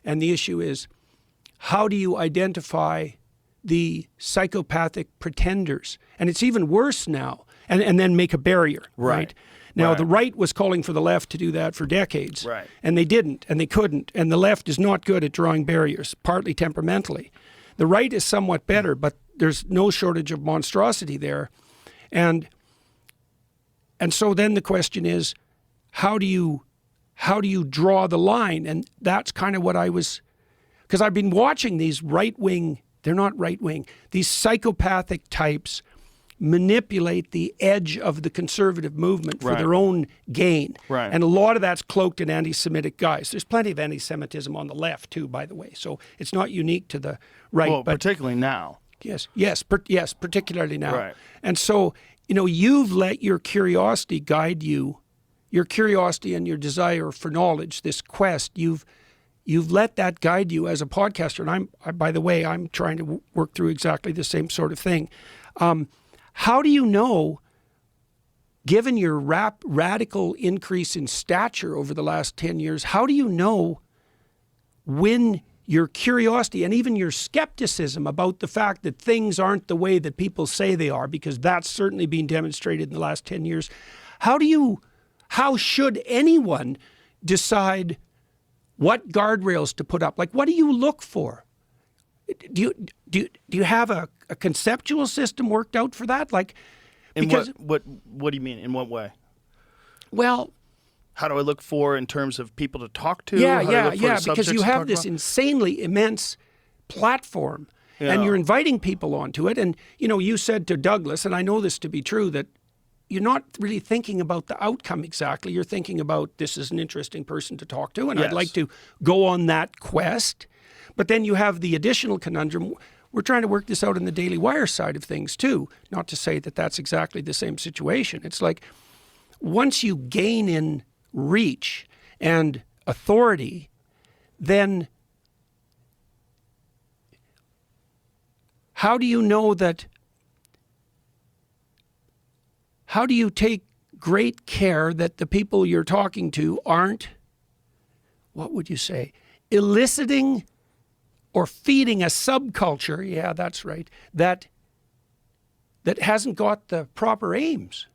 And the issue is, how do you identify the psychopathic pretenders? And it's even worse now. And then make a barrier, right? Now, the right was calling for the left to do that for decades. Right. And they didn't, and they couldn't. And the left is not good at drawing barriers, partly temperamentally. The right is somewhat better, but there's no shortage of monstrosity there. And so then the question is, how do you draw the line? And that's kind of what I was, because I've been watching these right-wing, they're not right-wing, these psychopathic types manipulate the edge of the conservative movement for their own gain. Right. And a lot of that's cloaked in anti-Semitic guise. There's plenty of anti-Semitism on the left too, by the way. So it's not unique to the right. Well, but particularly now. Yes, particularly now. Right. And so, you've let your curiosity guide you, your curiosity and your desire for knowledge, this quest, you've let that guide you as a podcaster. And by the way, I'm trying to work through exactly the same sort of thing. How do you know, given your radical increase in stature over the last 10 years, how do you know when your curiosity and even your skepticism about the fact that things aren't the way that people say they are, because that's certainly been demonstrated in the last 10 years, how should anyone decide what guardrails to put up? Like, what do you look for? Do you have a conceptual system worked out for that? Like, because what do you mean? In what way? Well, how do I look for in terms of people to talk to? Yeah. Because you have this insanely immense platform, and you're inviting people onto it. And you said to Douglas, and I know this to be true, that you're not really thinking about the outcome exactly. You're thinking about, this is an interesting person to talk to, and I'd like to go on that quest. But then you have the additional conundrum. We're trying to work this out in the Daily Wire side of things too. Not to say that that's exactly the same situation. It's like, once you gain in reach and authority, then how do you know that? How do you take great care that the people you're talking to aren't, what would you say, eliciting or feeding a subculture, yeah, that's right, that hasn't got the proper aims?